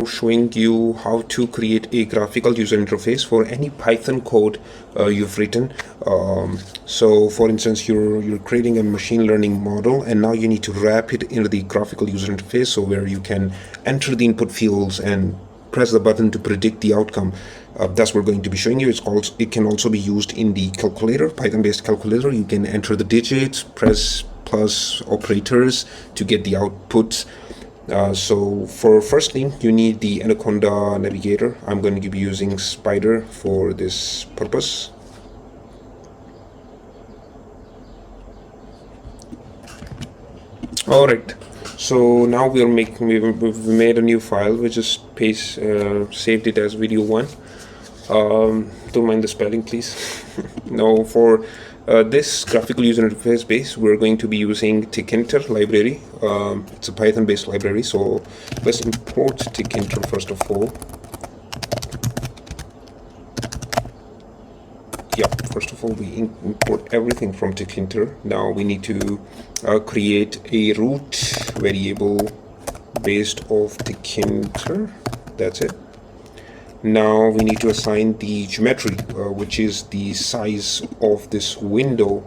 Showing you how to create a graphical user interface for any Python code you've written. So for instance, you're creating a machine learning model, and now you need to wrap it into the graphical user interface, so where you can enter the input fields and press the button to predict the outcome. That's what we're going to be showing you. It can also be used in the calculator, Python-based calculator. You can enter the digits, press plus operators to get the outputs. So for first thing, you need the Anaconda navigator. I'm going to be using Spider for this purpose. All right. So now we've made a new file. We just saved it as video1. Don't mind the spelling, please. Now for this graphical user interface base, we're going to be using Tkinter library. It's a Python-based library, so let's import Tkinter first of all. First of all, we import everything from Tkinter. Now we need to create a root variable based off Tkinter. That's it. Now we need to assign the geometry, which is the size of this window.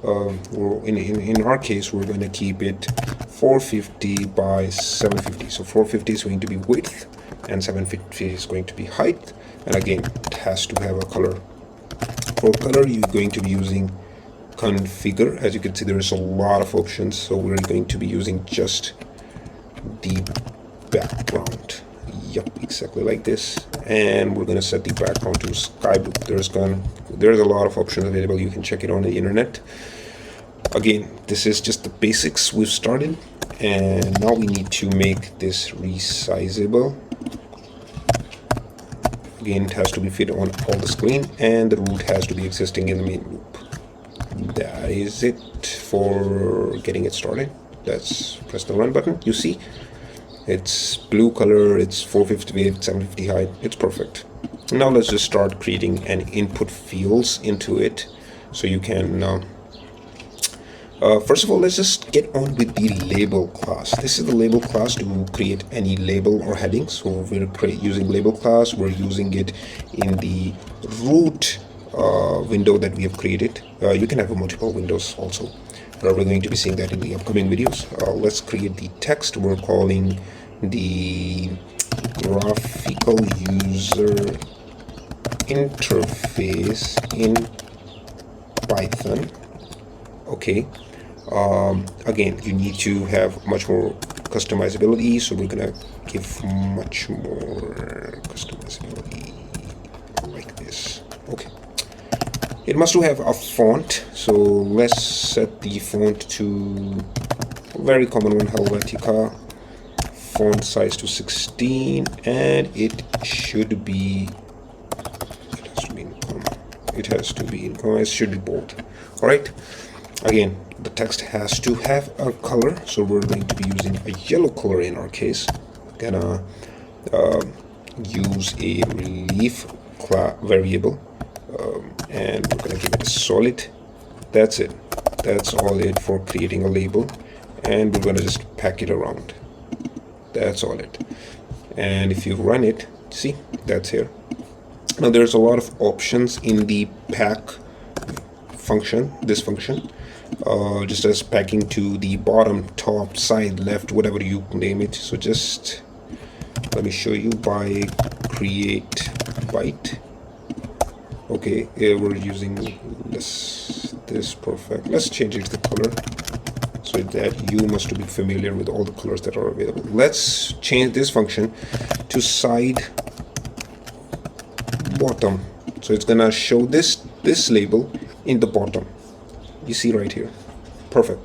In our case, we're going to keep it 450 by 750. So 450 is going to be width, and 750 is going to be height. And again, it has to have a color. For color, you're going to be using configure. As you can see, there is a lot of options. So we're going to be using just the background. Yep, exactly like this. And we're going to set the background to sky blue. There's a lot of options available. You can check it on the internet. Again, this is just the basics we've started, and now we need to make this resizable. Again, it has to be fit on all the screen, and the root has to be existing in the main loop. That is it for getting it started. Let's press the run button. You see, it's blue color, it's 450 width, 750 height. It's perfect. Now let's just start creating an input fields into it, so you can first of all, let's just get on with the label class. This is the label class to create any label or heading. So we're using label class. We're using it in the root window that we have created. You can have multiple windows also. We're going to be seeing that in the upcoming videos. Let's create the text. We're calling the graphical user interface in Python. Okay. Again, you need to have much more customizability, so we're gonna give much more customizability like this. Okay. It must have a font, so let's set the font to a very common one, Helvetica. Font size to 16, and it has to be in comma. It should be bold. All right. Again, the text has to have a color, so we're going to be using a yellow color in our case. Gonna use a relief variable, and we're gonna give it a solid. That's it. That's all it for creating a label, and we're gonna just pack it around. That's all it. And if you run it, see, that's here. Now there's a lot of options in the pack function, this function. Just as packing to the bottom, top, side, left, whatever you name it. So just let me show you by create byte. Okay, we're using this perfect. Let's change it to the color so that you must be familiar with all the colors that are available. Let's change this function to side bottom. So it's gonna show this label in the bottom. You see right here. Perfect.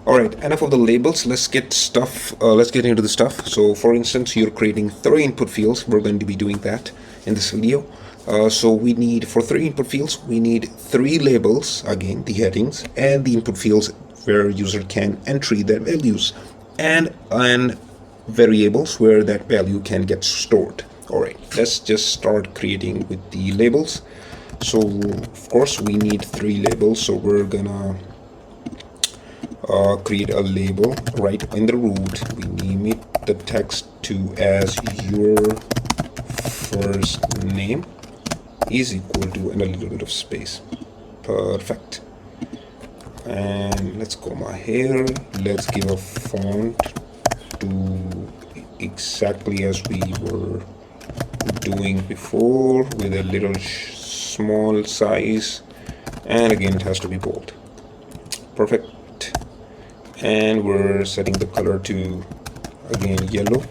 All right, enough of the labels. Let's get into the stuff. So for instance, you're creating 3 input fields. We're going to be doing that in this video. So we need, for 3 input fields, we need 3 labels, again, the headings, and the input fields where user can enter their values, and variables where that value can get stored. All right, let's just start creating with the labels. So of course we need 3 labels, so we're gonna create a label right in the root. We name it the text to as your first name is equal to, and a little bit of space. Perfect. And let's comma here. Let's give a font to exactly as we were doing before, with a little small size, and again it has to be bold. Perfect. And we're setting the color to again yellow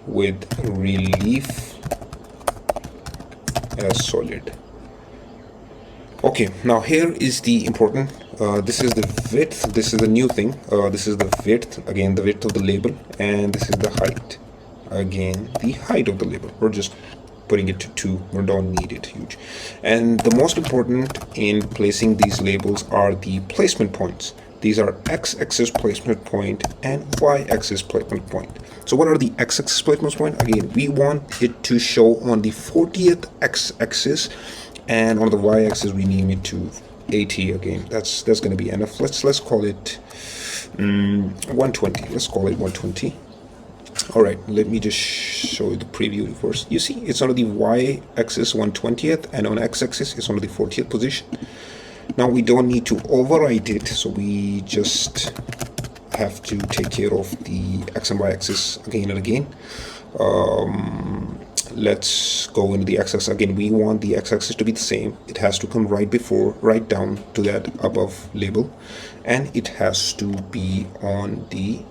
with relief as solid. Okay, now here is the important, this is the width, this is the new thing, this is the width, again the width of the label, and this is the height, again the height of the label. We're just putting it to 2, we don't need it huge. And the most important in placing these labels are the placement points. These are x-axis placement point and y-axis placement point. So what are the x-axis placement point? Again, we want it to show on the 40th x-axis, and on the y-axis we name it to 80. Again, that's going to be enough. Let's call it 120. Let's call it 120. All right, let me just show you the preview first. You see, it's on the y-axis 120th, and on x-axis it's on the 40th position. Now we don't need to overwrite it, so we just have to take care of the x and y axis again and again. Let's go into the x-axis again. We want the x-axis to be the same. It has to come right down to that above label, and it has to be on the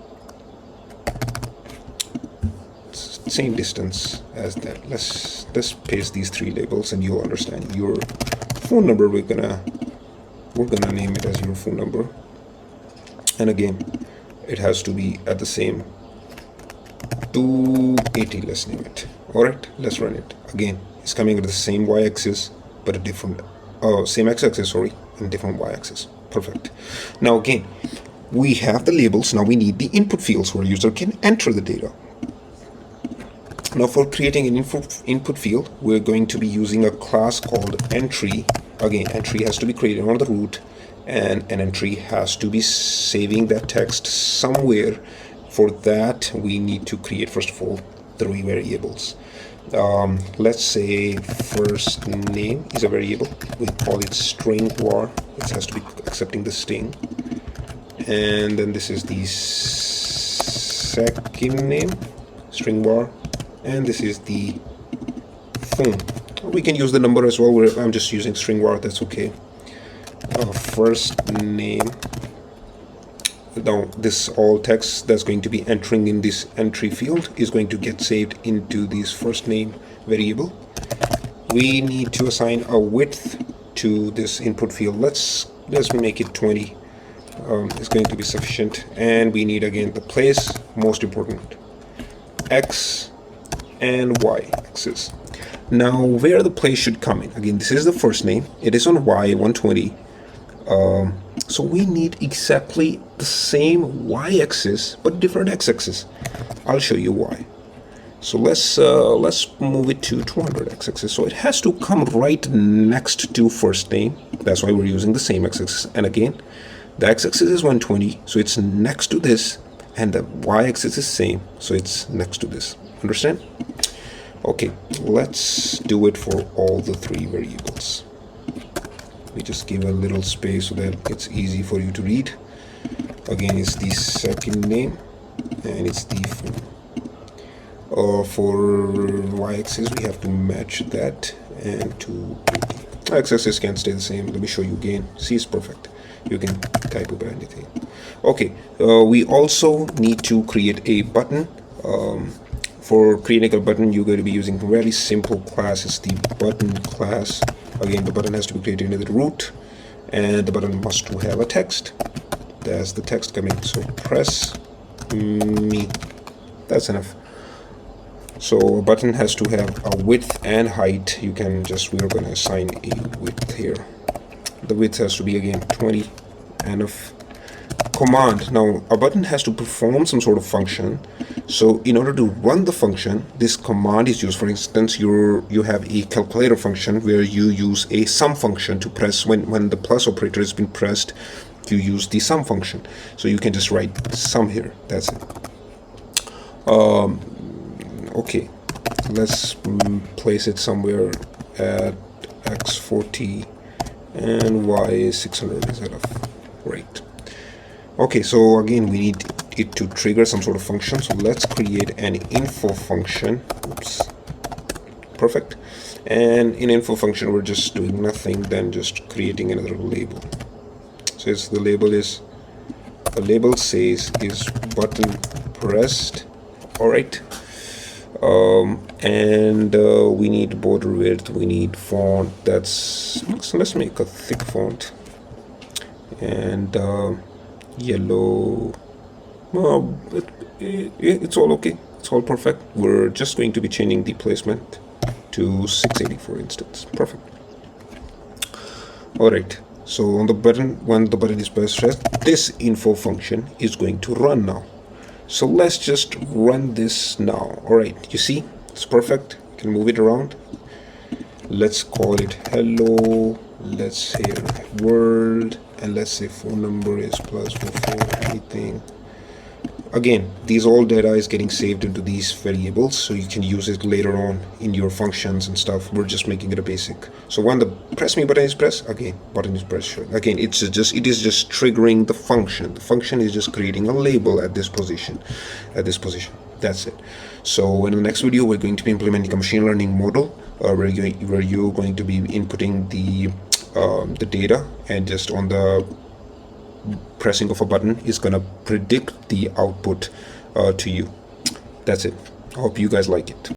same distance as that. Let's paste these 3 labels, and you'll understand. Your phone number, we're gonna name it as your phone number, and again it has to be at the same 280. Let's name it. All right, let's run it. Again, it's coming with the same y-axis but a different same x-axis, sorry, and different y-axis. Perfect. Now again, we have the labels. Now we need the input fields where a user can enter the data. Now for creating an input field, we're going to be using a class called entry. Again, entry has to be created on the root, and an entry has to be saving that text somewhere. For that, we need to create, first of all, 3 variables. Let's say first name is a variable. We call it string var. It has to be accepting the string. And then this is the second name, string var. And this is the phone. We can use the number as well. I'm just using string var, that's okay. First name. Now this all text that's going to be entering in this entry field is going to get saved into this first name variable. We need to assign a width to this input field. Let's make it 20. It's going to be sufficient. And we need again the place, most important, x and y axis. Now where the place should come in, again this is the first name, it is on y 120, so we need exactly the same y-axis but different x-axis. I'll show you why. So let's move it to 200 x-axis. So it has to come right next to first name. That's why we're using the same x-axis. And again, the x-axis is 120, so it's next to this, and the y-axis is same, so it's next to this. Understand? Okay, let's do it for all the 3 variables. We just give a little space so that it's easy for you to read. Again, it's the second name, and it's the phone. For y-axis, we have to match that, and to x-axis can stay the same. Let me show you again. See, it's perfect. You can type about anything. Okay, we also need to create a button. For creating a button, you're going to be using a very simple class. It's the button class. Again, the button has to be created in the root, and the button must have a text. There's the text coming. So press me. That's enough. So a button has to have a width and height. You can just, we're going to assign a width here. The width has to be again 20. Enough. Command. Now a button has to perform some sort of function, so in order to run the function, this command is used. For instance, you have a calculator function where you use a sum function to press when the plus operator has been pressed. you use the sum function. So you can just write sum here. That's it. Okay, let's place it somewhere at x40 and y is 600 instead of right. Okay, so again we need it to trigger some sort of function. So let's create an info function. Oops. Perfect. And in info function we're just doing nothing than just creating another label. So it's the label says is button pressed. All right. And we need border width, we need font. So let's make a thick font and yellow. It's all okay, it's all perfect. We're just going to be changing the placement to 680 for instance. Perfect. All right, so on the button, when the button is pressed, this info function is going to run now. So let's just run this now. All right, you see it's perfect. You can move it around. Let's call it hello, let's say world, and let's say phone number is +44 anything. Again, these all data is getting saved into these variables, so you can use it later on in your functions and stuff. We're just making it a basic. So when the press me button is pressed, again button is pressed. Again, it is just triggering the function. The function is just creating a label at this position. That's it. So in the next video, we're going to be implementing a machine learning model where you're going to be inputting the data, and just on the pressing of a button is gonna predict the output to you. That's it. I hope you guys like it.